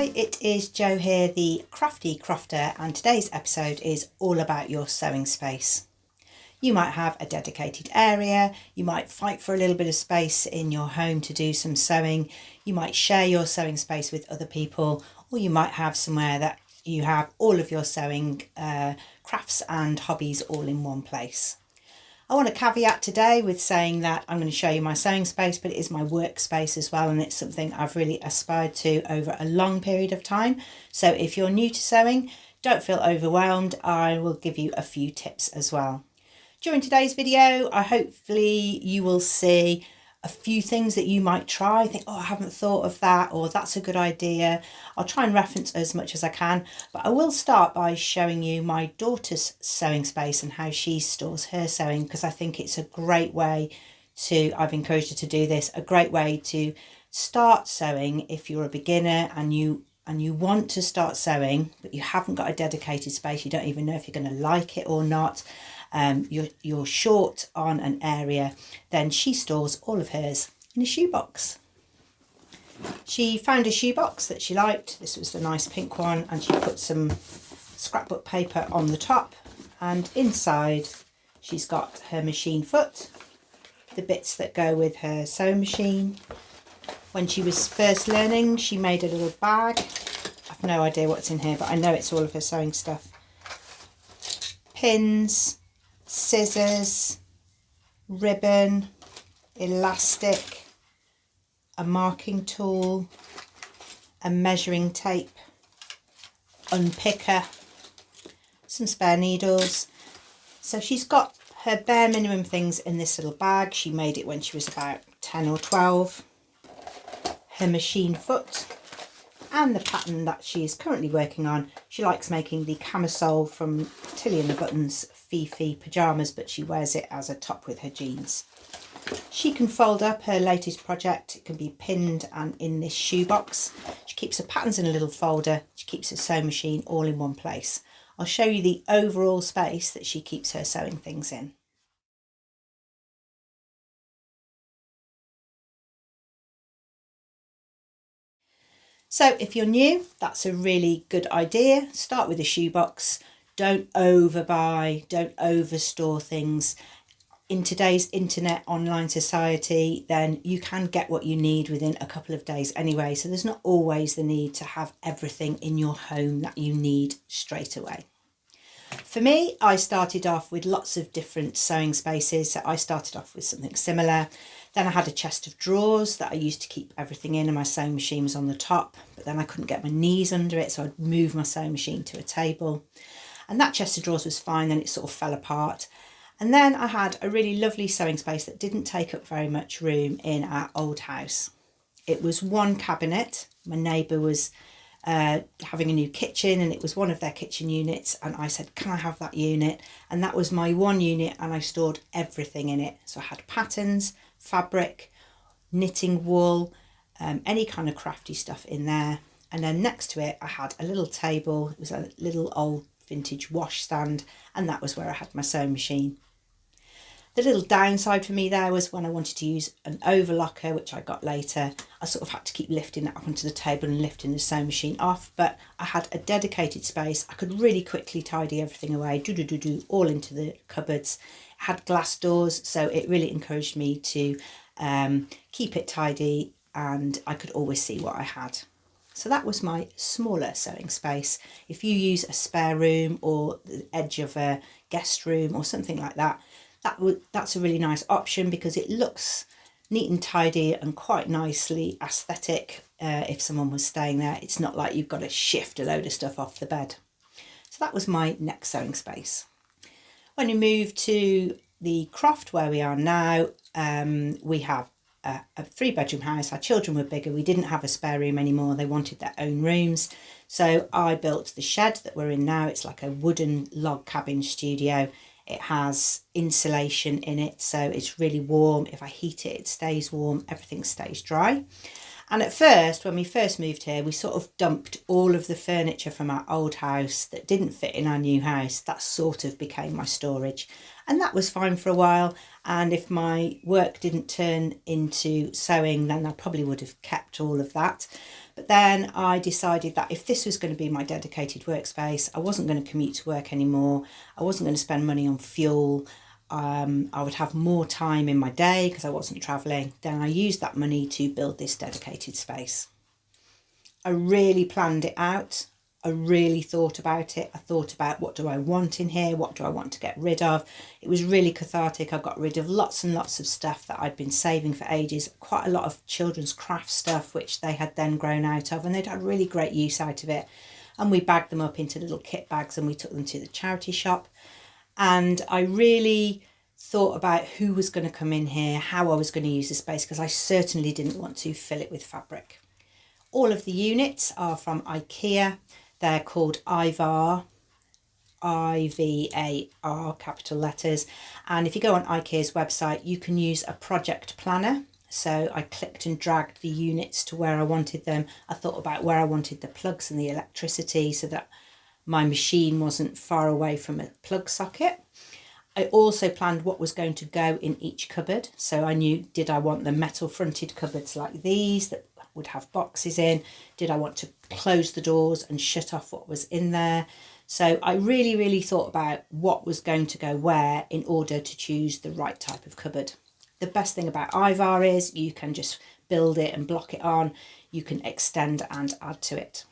Hi, it is Jo here, the Crafty Crofter, and today's episode is all about your sewing space. You might have a dedicated area, you might fight for a little bit of space in your home to do some sewing, you might share your sewing space with other people, or you might have somewhere that you have all of your sewing crafts and hobbies all in one place. I want to caveat today with saying that I'm going to show you my sewing space, but it is my workspace as well, and it's something I've really aspired to over a long period of time. So if you're new to sewing, don't feel overwhelmed. I will give you a few tips as well. During today's video, hopefully you will see a few things that you might try. Think, oh, I haven't thought of that, or that's a good idea. I'll try and reference as much as I can, but I will start by showing you my daughter's sewing space and how she stores her sewing, because I think it's a great way to, I've encouraged her to do this, a great way to start sewing if you're a beginner and you want to start sewing, but you haven't got a dedicated space, you don't even know if you're going to like it or not. You're short on an area, then she stores all of hers in a shoebox. She found a shoebox that she liked. This was a nice pink one, and she put some scrapbook paper on the top, and inside she's got her machine foot, the bits that go with her sewing machine. When she was first learning, she made a little bag. I've no idea what's in here, but I know it's all of her sewing stuff. Pins, scissors, ribbon, elastic, a marking tool, a measuring tape, unpicker, some spare needles. So she's got her bare minimum things in this little bag. She made it when she was about 10 or 12. Her machine foot, and the pattern that she is currently working on. She likes making the camisole from Tilly and the Buttons Fifi pyjamas, but she wears it as a top with her jeans. She can fold up her latest project. It can be pinned and in this shoebox. She keeps her patterns in a little folder. She keeps her sewing machine all in one place. I'll show you the overall space that she keeps her sewing things in. So if you're new, that's a really good idea. Start with a shoebox. Don't overbuy, don't overstore things. In today's internet online society, then you can get what you need within a couple of days anyway. So there's not always the need to have everything in your home that you need straight away. For me, I started off with lots of different sewing spaces. So I started off with something similar. Then I had a chest of drawers that I used to keep everything in, and my sewing machine was on the top, but then I couldn't get my knees under it, so I'd move my sewing machine to a table. And that chest of drawers was fine, then it sort of fell apart. And then I had a really lovely sewing space that didn't take up very much room in our old house. It was one cabinet. My neighbour was having a new kitchen, and it was one of their kitchen units, and I said, can I have that unit? And that was my one unit, and I stored everything in it. So I had patterns, fabric, knitting wool, any kind of crafty stuff in there. And then next to it I had a little table. It was a little old vintage wash stand, and that was where I had my sewing machine. The little downside for me there was when I wanted to use an overlocker, which I got later, I sort of had to keep lifting it up onto the table and lifting the sewing machine off. But I had a dedicated space. I could really quickly tidy everything away, all into the cupboards. It had glass doors, so it really encouraged me to keep it tidy, and I could always see what I had. So that was my smaller sewing space. If you use a spare room or the edge of a guest room or something like that, that's a really nice option, because it looks neat and tidy and quite nicely aesthetic. If someone was staying there, it's not like you've got to shift a load of stuff off the bed. So that was my next sewing space. When we moved to the croft where we are now, we have a 3-bedroom house. Our children were bigger. We didn't have a spare room anymore. They wanted their own rooms. So I built the shed that we're in now. It's like a wooden log cabin studio. It has insulation in it, so it's really warm. If I heat it, it stays warm. Everything stays dry. And at first, when we first moved here, we sort of dumped all of the furniture from our old house that didn't fit in our new house. That sort of became my storage. and that was fine for a while. And if my work didn't turn into sewing, then I probably would have kept all of that. But then I decided that if this was going to be my dedicated workspace, I wasn't going to commute to work anymore. I wasn't going to spend money on fuel. I would have more time in my day because I wasn't travelling. Then I used that money to build this dedicated space. I really planned it out. I really thought about it. I thought about, what do I want in here? What do I want to get rid of? It was really cathartic. I got rid of lots and lots of stuff that I'd been saving for ages. Quite a lot of children's craft stuff, which they had then grown out of, and they'd had really great use out of it. And we bagged them up into little kit bags and we took them to the charity shop. And I really thought about who was going to come in here, how I was going to use the space, because I certainly didn't want to fill it with fabric. All of the units are from IKEA. They're called IVAR, IVAR, capital letters. And if you go on IKEA's website, you can use a project planner. So I clicked and dragged the units to where I wanted them. I thought about where I wanted the plugs and the electricity so that my machine wasn't far away from a plug socket. I also planned what was going to go in each cupboard. So I knew, did I want the metal fronted cupboards like these that would have boxes in? Did I want to close the doors and shut off what was in there? So I really thought about what was going to go where in order to choose the right type of cupboard. The best thing about IVAR is you can just build it and block it on. You can extend and add to it.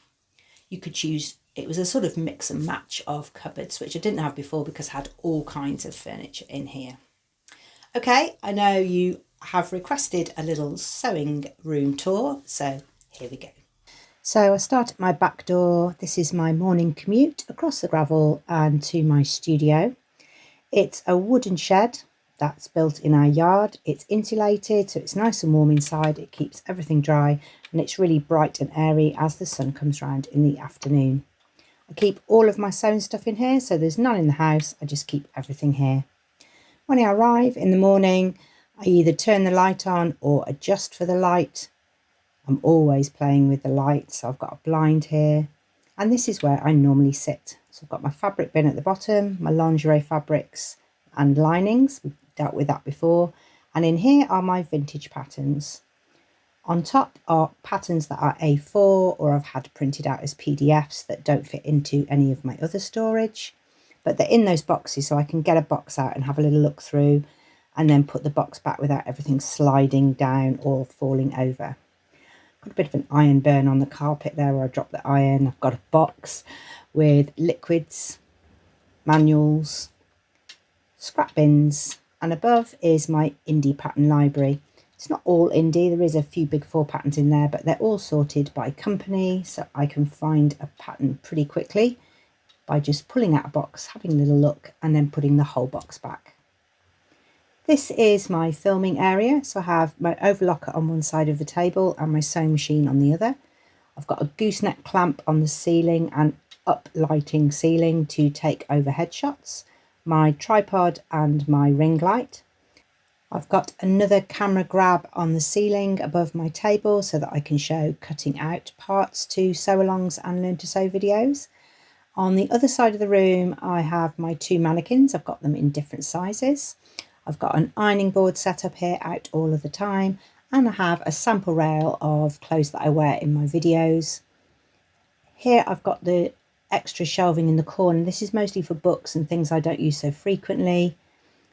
You could choose, it was a sort of mix and match of cupboards, which I didn't have before because I had all kinds of furniture in here. Okay, I know you have requested a little sewing room tour, so here we go. So I start at my back door. This is my morning commute across the gravel and to my studio. It's a wooden shed that's built in our yard. It's insulated, so it's nice and warm inside. It keeps everything dry, and it's really bright and airy as the sun comes round in the afternoon. I keep all of my sewing stuff in here, so there's none in the house. I just keep everything here. When I arrive in the morning, I either turn the light on or adjust for the light. I'm always playing with the light, so I've got a blind here. And this is where I normally sit. So I've got my fabric bin at the bottom, my lingerie fabrics and linings. We've dealt with that before. And in here are my vintage patterns. On top are patterns that are A4 or I've had printed out as PDFs that don't fit into any of my other storage. But they're in those boxes, so I can get a box out and have a little look through and then put the box back without everything sliding down or falling over. Got a bit of an iron burn on the carpet there where I dropped the iron. I've got a box with liquids, manuals, scrap bins, and above is my indie pattern library. It's not all indie, there is a few big four patterns in there, but they're all sorted by company, so I can find a pattern pretty quickly by just pulling out a box, having a little look, and then putting the whole box back. This is my filming area, so I have my overlocker on one side of the table and my sewing machine on the other. I've got a gooseneck clamp on the ceiling and up lighting ceiling to take overhead shots, my tripod and my ring light. I've got another camera grab on the ceiling above my table so that I can show cutting out parts to sew-alongs and learn to sew videos. On the other side of the room, I have my two mannequins. I've got them in different sizes. I've got an ironing board set up here out all of the time, and I have a sample rail of clothes that I wear in my videos. Here I've got the extra shelving in the corner. This is mostly for books and things I don't use so frequently.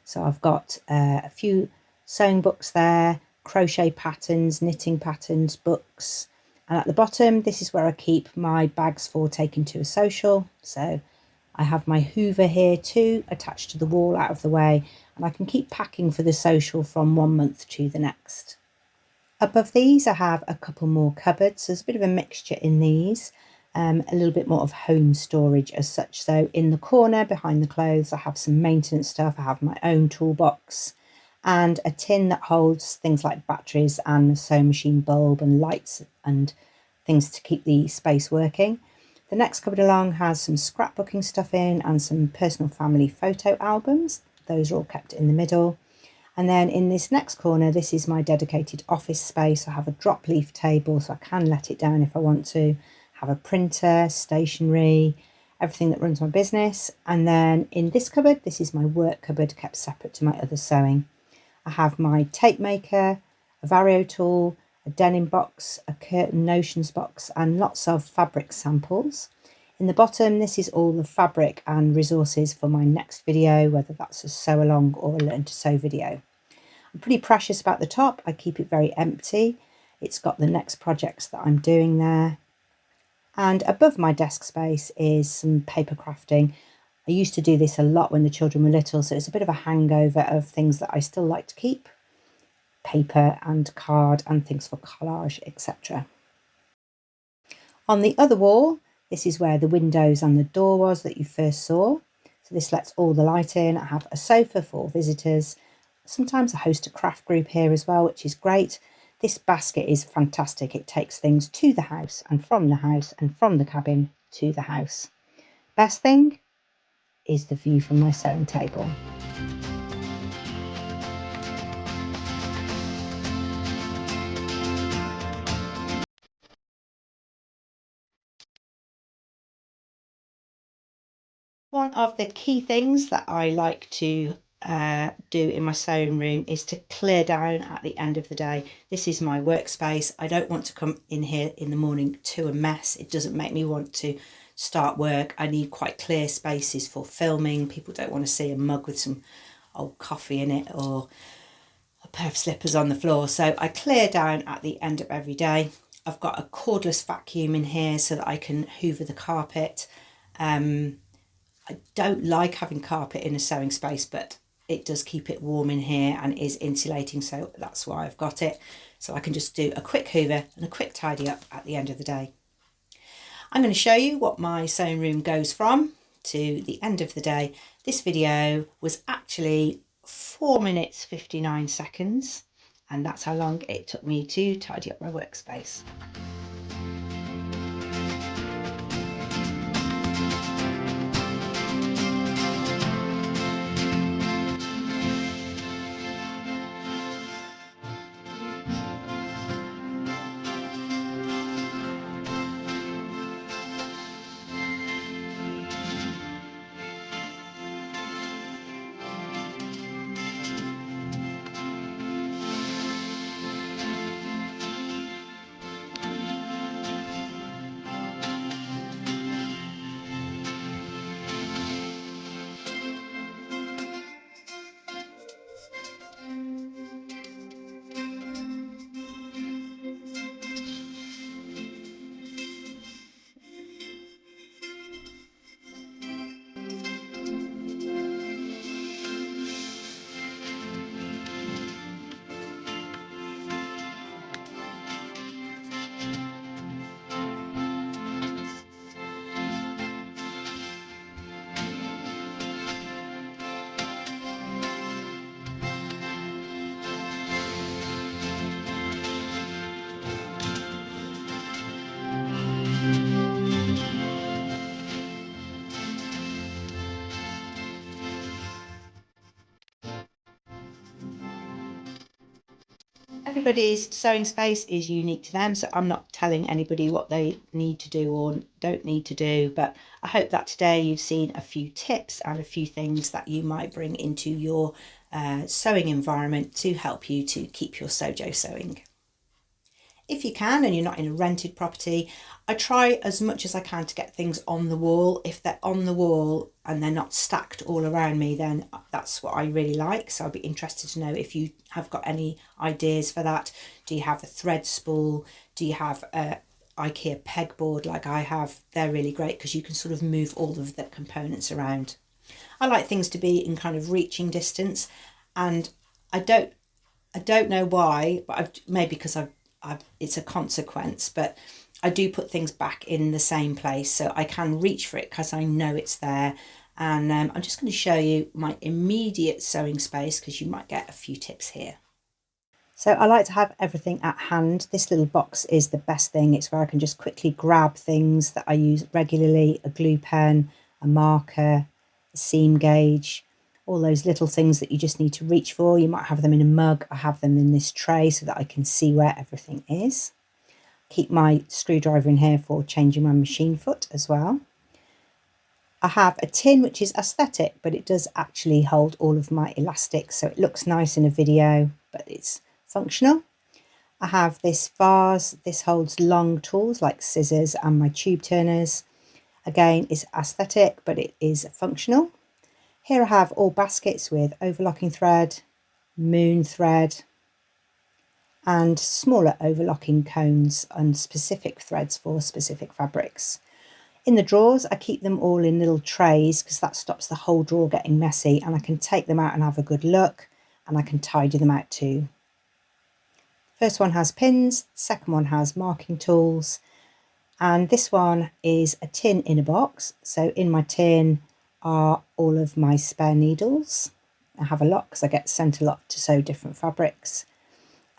So I've got a few sewing books there, crochet patterns, knitting patterns, books. And at the bottom, this is where I keep my bags for taking to a social. So I have my Hoover here too, attached to the wall out of the way, and I can keep packing for the social from 1 month to the next. Above these, I have a couple more cupboards. There's a bit of a mixture in these, a little bit more of home storage as such. So in the corner behind the clothes, I have some maintenance stuff. I have my own toolbox and a tin that holds things like batteries and a sewing machine bulb and lights and things to keep the space working. The next cupboard along has some scrapbooking stuff in and some personal family photo albums. Those are all kept in the middle. And then in this next corner, this is my dedicated office space. I have a drop leaf table so I can let it down if I want to. Have a printer, stationery, everything that runs my business. And then in this cupboard, this is my work cupboard, kept separate to my other sewing. I have my tape maker, a Vario tool, a denim box, a curtain notions box, and lots of fabric samples. In the bottom, this is all the fabric and resources for my next video, whether that's a sew along or a learn to sew video. I'm pretty precious about the top. I keep it very empty. It's got the next projects that I'm doing there. And above my desk space is some paper crafting. I used to do this a lot when the children were little, so it's a bit of a hangover of things that I still like to keep. Paper and card and things for collage, etc. On the other wall, this is where the windows and the door was that you first saw. So this lets all the light in. I have a sofa for visitors. Sometimes I host a craft group here as well, which is great. This basket is fantastic. It takes things to the house and from the cabin to the house. Best thing is the view from my sewing table. One of the key things that I like to do in my sewing room is to clear down at the end of the day. This is my workspace. I don't want to come in here in the morning to a mess. It doesn't make me want to start work. I need quite clear spaces for filming. People don't want to see a mug with some old coffee in it or a pair of slippers on the floor. So I clear down at the end of every day. I've got a cordless vacuum in here so that I can hoover the carpet. I don't like having carpet in a sewing space, but it does keep it warm in here and is insulating, so that's why I've got it. So I can just do a quick hoover and a quick tidy up at the end of the day. I'm going to show you what my sewing room goes from to the end of the day. This video was actually 4 minutes 59 seconds, and that's how long it took me to tidy up my workspace. Everybody's sewing space is unique to them, so I'm not telling anybody what they need to do or don't need to do, but I hope that today you've seen a few tips and a few things that you might bring into your sewing environment to help you to keep your sojo sewing. If you can and you're not in a rented property, I try as much as I can to get things on the wall. If they're on the wall and they're not stacked all around me, then that's what I really like. So I'd be interested to know if you have got any ideas for that. Do you have a thread spool? Do you have a IKEA pegboard like I have? They're really great because you can sort of move all of the components around. I like things to be in kind of reaching distance, and I don't know why, but maybe because it's a consequence, but I do put things back in the same place so I can reach for it because I know it's there. And I'm just going to show you my immediate sewing space because you might get a few tips here. So I like to have everything at hand. This little box is the best thing. It's where I can just quickly grab things that I use regularly: a glue pen, a marker, a seam gauge, all those little things that you just need to reach for. You might have them in a mug. I have them in this tray so that I can see where everything is. Keep my screwdriver in here for changing my machine foot as well. I have a tin which is aesthetic, but it does actually hold all of my elastics, so it looks nice in a video, but it's functional. I have this vase. This holds long tools like scissors and my tube turners. Again, it's aesthetic, but it is functional. Here I have all baskets with overlocking thread, moon thread, and smaller overlocking cones and specific threads for specific fabrics. In the drawers, I keep them all in little trays because that stops the whole drawer getting messy, and I can take them out and have a good look, and I can tidy them out too. First one has pins, the second one has marking tools, and this one is a tin in a box. So in my tin are all of my spare needles. I have a lot because I get sent a lot to sew different fabrics.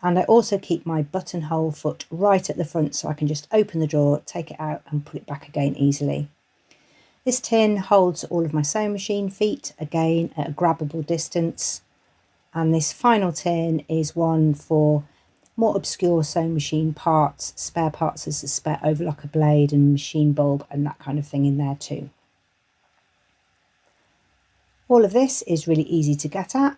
And I also keep my buttonhole foot right at the front so I can just open the drawer, take it out and put it back again easily. This tin holds all of my sewing machine feet, again at a grabbable distance. And this final tin is one for more obscure sewing machine parts, spare parts as a spare overlocker blade and machine bulb and that kind of thing in there too. All of this is really easy to get at.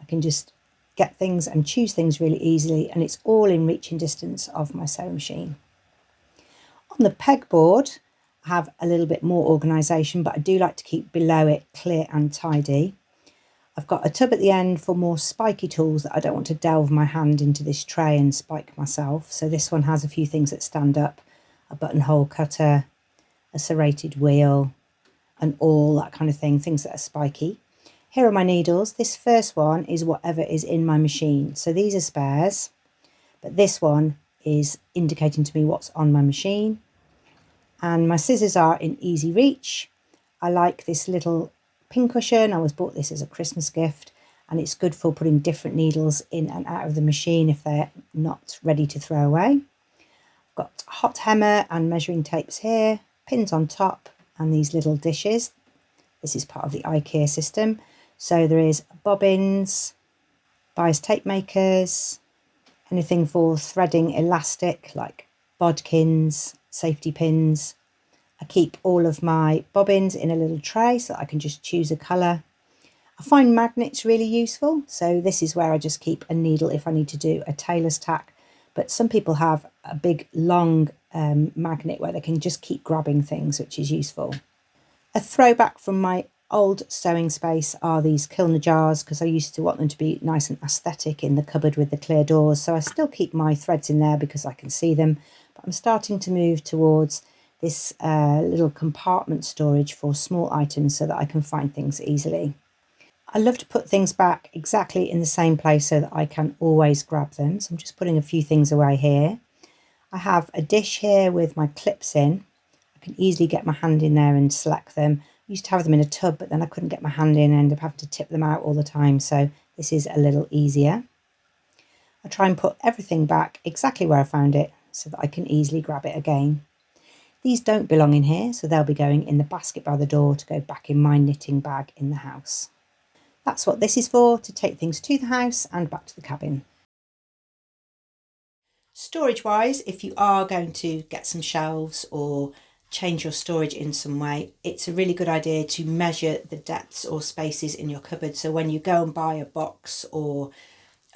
I can just get things and choose things really easily, and it's all in reaching distance of my sewing machine. On the pegboard, I have a little bit more organisation, but I do like to keep below it clear and tidy. I've got a tub at the end for more spiky tools that I don't want to delve my hand into this tray and spike myself. So this one has a few things that stand up, a buttonhole cutter, a serrated wheel, and all that kind of thing, things that are spiky. Here are my needles. This first one is whatever is in my machine. So these are spares, but this one is indicating to me what's on my machine. And my scissors are in easy reach. I like this little pincushion. I was bought this as a Christmas gift, and it's good for putting different needles in and out of the machine if they're not ready to throw away. I've got a hot hammer and measuring tapes here, pins on top, and these little dishes. This is part of the IKEA system. So there is bobbins, bias tape makers, anything for threading elastic like bodkins, safety pins. I keep all of my bobbins in a little tray so that I can just choose a colour. I find magnets really useful, so this is where I just keep a needle if I need to do a tailor's tack, but some people have a big long magnet where they can just keep grabbing things, which is useful. A throwback from my old sewing space are these Kilner jars, because I used to want them to be nice and aesthetic in the cupboard with the clear doors, so I still keep my threads in there because I can see them, but I'm starting to move towards this little compartment storage for small items so that I can find things easily. I love to put things back exactly in the same place so that I can always grab them, so I'm just putting a few things away here. I have a dish here with my clips in. I can easily get my hand in there and select them. I used to have them in a tub, but then I couldn't get my hand in and end up having to tip them out all the time, so this is a little easier. I try and put everything back exactly where I found it so that I can easily grab it again. These don't belong in here, so they'll be going in the basket by the door to go back in my knitting bag in the house. That's what this is for, to take things to the house and back to the cabin. Storage wise, if you are going to get some shelves or change your storage in some way, it's a really good idea to measure the depths or spaces in your cupboard. So when you go and buy a box or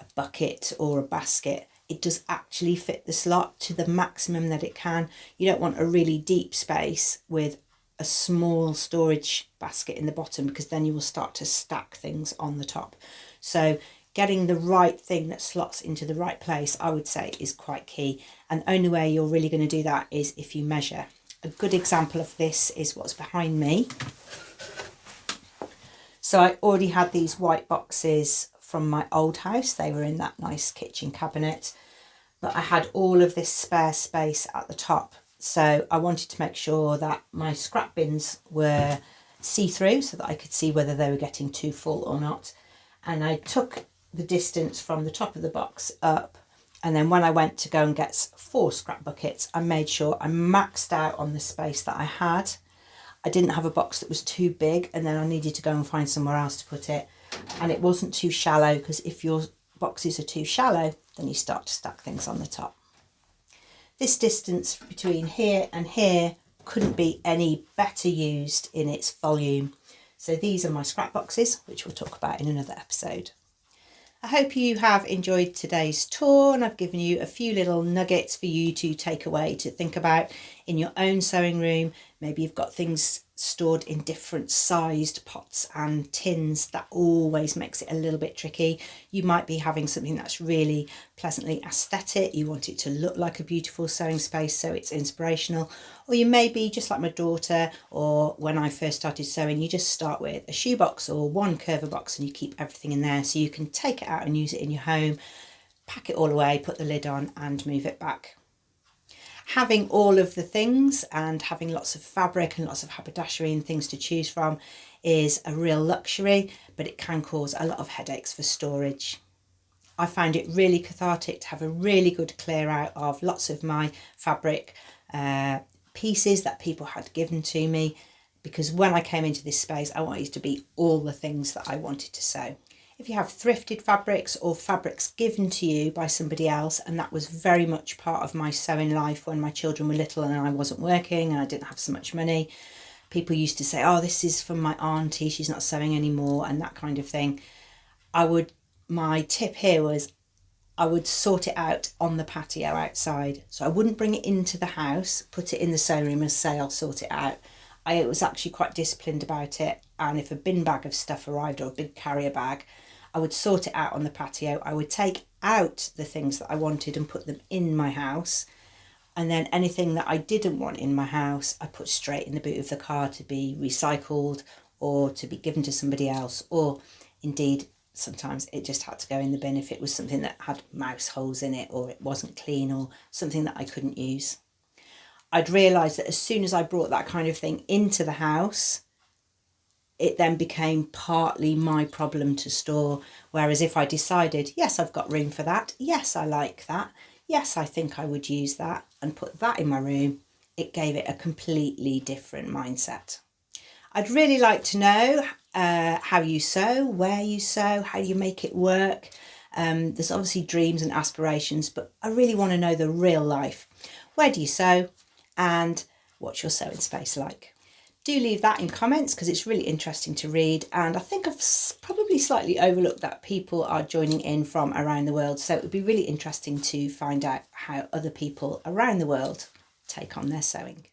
a bucket or a basket, it does actually fit the slot to the maximum that it can. You don't want a really deep space with a small storage basket in the bottom, because then you will start to stack things on the top. So getting the right thing that slots into the right place, I would say, is quite key. And the only way you're really going to do that is if you measure. A good example of this is what's behind me. So I already had these white boxes from my old house. They were in that nice kitchen cabinet, but I had all of this spare space at the top. So I wanted to make sure that my scrap bins were see-through so that I could see whether they were getting too full or not. And I took the distance from the top of the box up, and then when I went to go and get 4 scrap buckets, I made sure I maxed out on the space that I had. I didn't have a box that was too big, and then I needed to go and find somewhere else to put it. And it wasn't too shallow, because if your boxes are too shallow, then you start to stack things on the top. This distance between here and here couldn't be any better used in its volume. So these are my scrap boxes, which we'll talk about in another episode. I hope you have enjoyed today's tour, and I've given you a few little nuggets for you to take away to think about in your own sewing room. Maybe you've got things stored in different sized pots and tins. That always makes it a little bit tricky. You might be having something that's really pleasantly aesthetic. You want it to look like a beautiful sewing space, so it's inspirational. Or you may be just like my daughter, or when I first started sewing, you just start with a shoebox or one curver box and you keep everything in there so you can take it out and use it in your home, pack it all away, put the lid on and move it back. Having all of the things and having lots of fabric and lots of haberdashery and things to choose from is a real luxury, but it can cause a lot of headaches for storage. I found it really cathartic to have a really good clear out of lots of my fabric pieces that people had given to me, because when I came into this space I wanted to be all the things that I wanted to sew. If you have thrifted fabrics or fabrics given to you by somebody else, and that was very much part of my sewing life when my children were little and I wasn't working and I didn't have so much money, people used to say, oh, this is from my auntie, she's not sewing anymore, and that kind of thing. My tip here was I would sort it out on the patio outside. So I wouldn't bring it into the house, put it in the sewing room and say I'll sort it out. I was actually quite disciplined about it, and if a bin bag of stuff arrived or a big carrier bag, I would sort it out on the patio. I would take out the things that I wanted and put them in my house, and then anything that I didn't want in my house I put straight in the boot of the car to be recycled or to be given to somebody else, or indeed sometimes it just had to go in the bin if it was something that had mouse holes in it or it wasn't clean or something that I couldn't use. I'd realised that as soon as I brought that kind of thing into the house, it then became partly my problem to store. Whereas if I decided, yes, I've got room for that, yes, I like that, yes, I think I would use that, and put that in my room, it gave it a completely different mindset. I'd really like to know how you sew, where you sew, how you make it work. There's obviously dreams and aspirations, but I really want to know the real life. Where do you sew, and what's your sewing space like? Do leave that in comments because it's really interesting to read, and I think I've probably slightly overlooked that people are joining in from around the world, so it would be really interesting to find out how other people around the world take on their sewing.